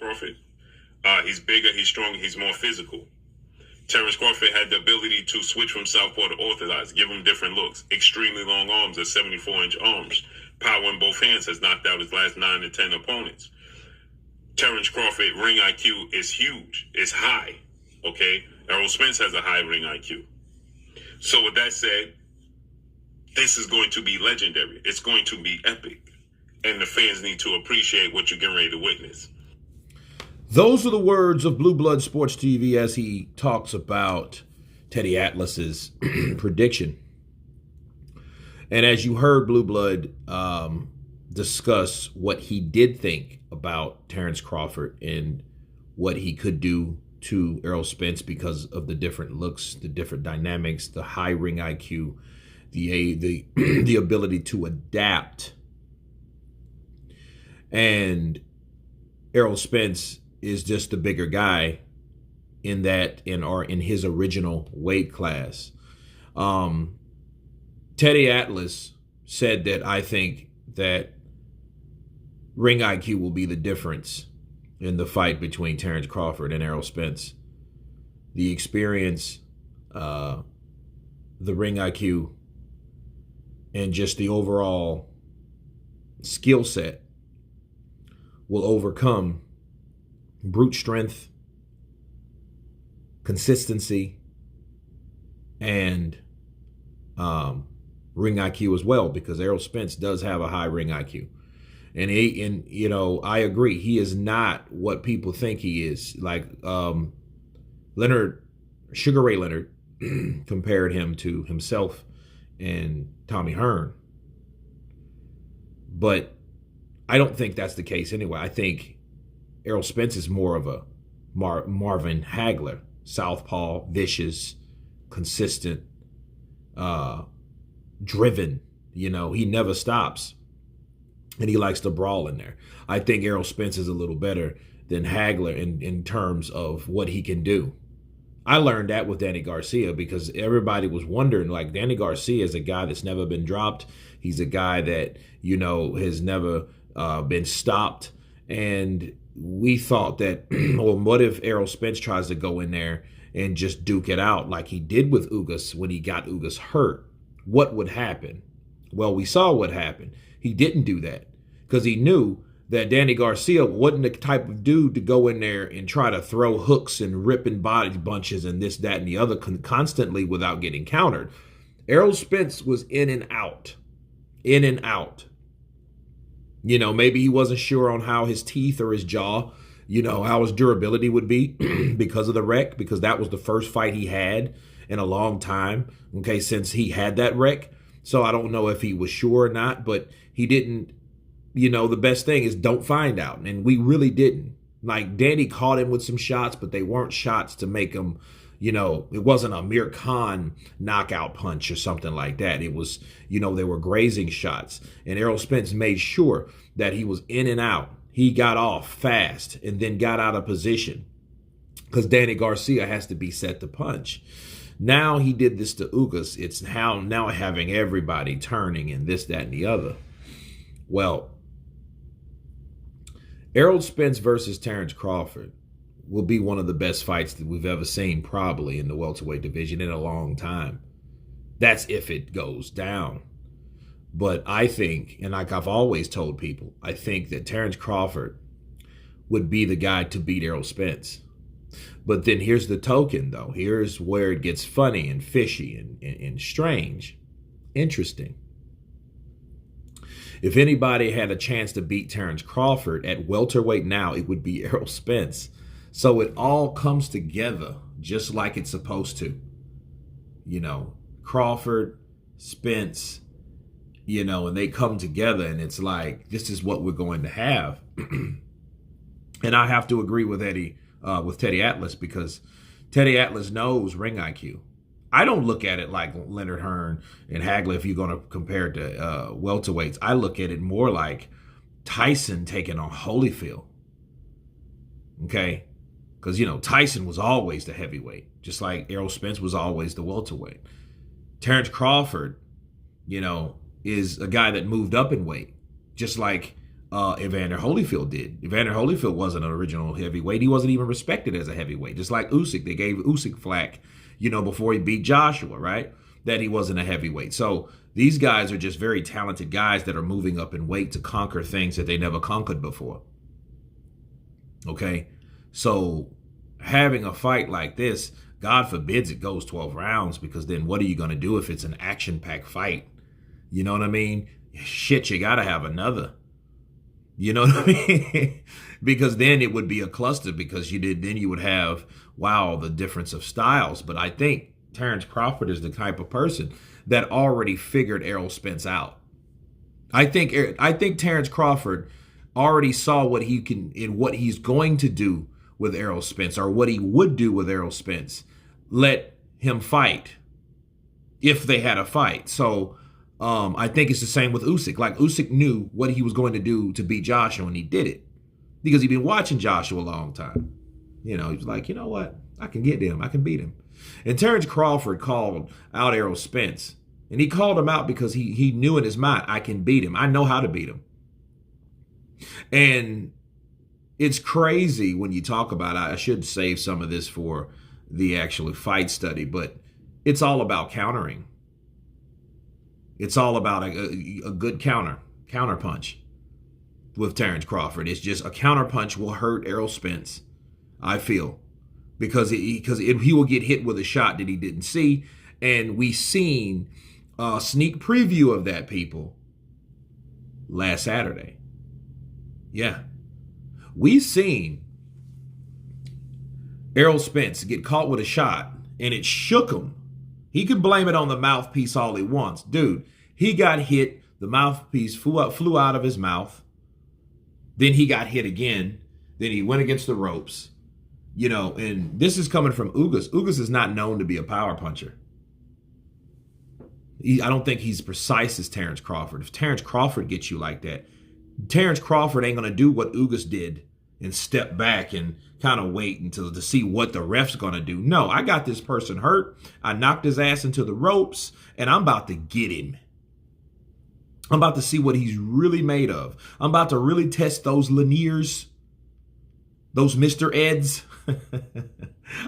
Crawford. He's bigger, he's stronger, he's more physical. Terence Crawford had the ability to switch from southpaw to orthodox, give him different looks. Extremely long arms at 74-inch arms. Power in both hands, has knocked out his last 9 to 10 opponents. Terence Crawford ring IQ is huge. It's high. Okay? Errol Spence has a high ring IQ. So with that said, this is going to be legendary. It's going to be epic. And the fans need to appreciate what you're getting ready to witness. Those are the words of Blue Blood Sports TV as he talks about Teddy Atlas's prediction. And as you heard Blue Blood discuss what he did think about Terence Crawford and what he could do to Errol Spence because of the different looks, the different dynamics, the high ring IQ, the ability to adapt. And Errol Spence is just the bigger guy in his original weight class. Teddy Atlas said that I think that ring IQ will be the difference in the fight between Terence Crawford and Errol Spence. The experience, the ring IQ, and just the overall skill set will overcome brute strength, consistency, and ring IQ as well, because Errol Spence does have a high ring IQ. And I agree, he is not what people think he is. Like Sugar Ray Leonard compared him to himself and Tommy Hearn. But I don't think that's the case anyway. I think Errol Spence is more of a Marvin Hagler, southpaw, vicious, consistent, driven. He never stops. And he likes to brawl in there. I think Errol Spence is a little better than Hagler in terms of what he can do. I learned that with Danny Garcia because everybody was wondering, like, Danny Garcia is a guy that's never been dropped. He's a guy that, has never been stopped. And we thought that, well, what if Errol Spence tries to go in there and just duke it out like he did with Ugas when he got Ugas hurt? What would happen? Well, we saw what happened. He didn't do that because he knew that Danny Garcia wasn't the type of dude to go in there and try to throw hooks and ripping body bunches and this, that, and the other constantly without getting countered. Errol Spence was in and out. In and out. Maybe he wasn't sure on how his teeth or his jaw, how his durability would be because of the wreck, because that was the first fight he had in a long time, okay, since he had that wreck. So I don't know if he was sure or not, but he didn't, the best thing is don't find out. And we really didn't. Like, Danny caught him with some shots, but they weren't shots to make him, it wasn't a Amir Khan knockout punch or something like that. It was, they were grazing shots. And Errol Spence made sure that he was in and out. He got off fast and then got out of position because Danny Garcia has to be set to punch. Now he did this to Ugas. It's now having everybody turning and this, that, and the other. Well, Errol Spence versus Terence Crawford will be one of the best fights that we've ever seen probably in the welterweight division in a long time. That's if it goes down. But I think, and like I've always told people, I think that Terence Crawford would be the guy to beat Errol Spence. But then here's the token, though. Here's where it gets funny and fishy and strange. Interesting. If anybody had a chance to beat Terence Crawford at welterweight now, it would be Errol Spence. So it all comes together just like it's supposed to. Crawford, Spence, and they come together and it's like, this is what we're going to have. And I have to agree with Teddy Atlas because Teddy Atlas knows ring IQ. I don't look at it like Leonard Hearn and Hagler if you're going to compare it to welterweights. I look at it more like Tyson taking on Holyfield. Okay? Because, Tyson was always the heavyweight, just like Errol Spence was always the welterweight. Terence Crawford, is a guy that moved up in weight, just like Evander Holyfield did. Evander Holyfield wasn't an original heavyweight. He wasn't even respected as a heavyweight. Just like Usyk, they gave Usyk flack, before he beat Joshua, right? That he wasn't a heavyweight. So these guys are just very talented guys that are moving up in weight to conquer things that they never conquered before. Okay, so having a fight like this, God forbids it goes 12 rounds, because then what are you going to do if it's an action-packed fight? You know what I mean? Shit, you got to have another. You know what I mean? Because then it would be a cluster, because then you would have, wow, the difference of styles. But I think Terence Crawford is the type of person that already figured Errol Spence out. I think Terence Crawford already saw what he can and what he's going to do with Errol Spence, or what he would do with Errol Spence. Let him fight if they had a fight. So I think it's the same with Usyk. Like, Usyk knew what he was going to do to beat Joshua, and he did it because he'd been watching Joshua a long time. He was like, you know what? I can get him. I can beat him. And Terence Crawford called out Errol Spence, and he called him out because he knew in his mind, I can beat him. I know how to beat him. And it's crazy when you talk about it. I should save some of this for the actual fight study, but it's all about countering. It's all about a good counter punch with Terence Crawford. It's just a counter punch will hurt Errol Spence, I feel, because he will get hit with a shot that he didn't see. And we seen a sneak preview of that, people, last Saturday. Yeah. We seen Errol Spence get caught with a shot, and it shook him. He could blame it on the mouthpiece all he wants. Dude, he got hit. The mouthpiece flew out of his mouth. Then he got hit again. Then he went against the ropes. And this is coming from Ugas. Ugas is not known to be a power puncher. I don't think he's precise as Terence Crawford. If Terence Crawford gets you like that, Terence Crawford ain't going to do what Ugas did and step back and kind of wait to see what the ref's going to do. No, I got this person hurt. I knocked his ass into the ropes, and I'm about to get him. I'm about to see what he's really made of. I'm about to really test those Laniers, those Mr. Eds.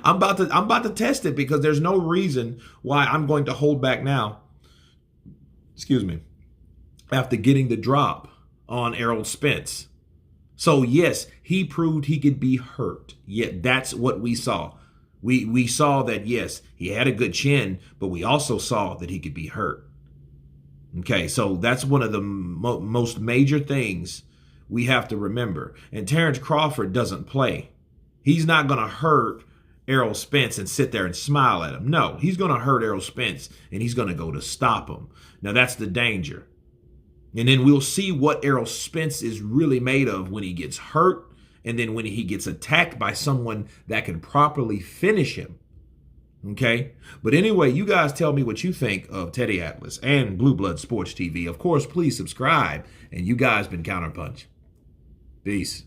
I'm about to test it, because there's no reason why I'm going to hold back now. Excuse me. After getting the drop on Errol Spence. So yes, he proved he could be hurt. Yet that's what we saw. We saw that, yes, he had a good chin, but we also saw that he could be hurt. Okay, so that's one of the most major things we have to remember. And Terence Crawford doesn't play. He's not going to hurt Errol Spence and sit there and smile at him. No, he's going to hurt Errol Spence, and he's going to go to stop him. Now, that's the danger. And then we'll see what Errol Spence is really made of when he gets hurt, and then when he gets attacked by someone that can properly finish him. Okay? But anyway, you guys tell me what you think of Teddy Atlas and Blue Blood Sports TV. Of course, please subscribe. And you guys been Counterpunch. Peace.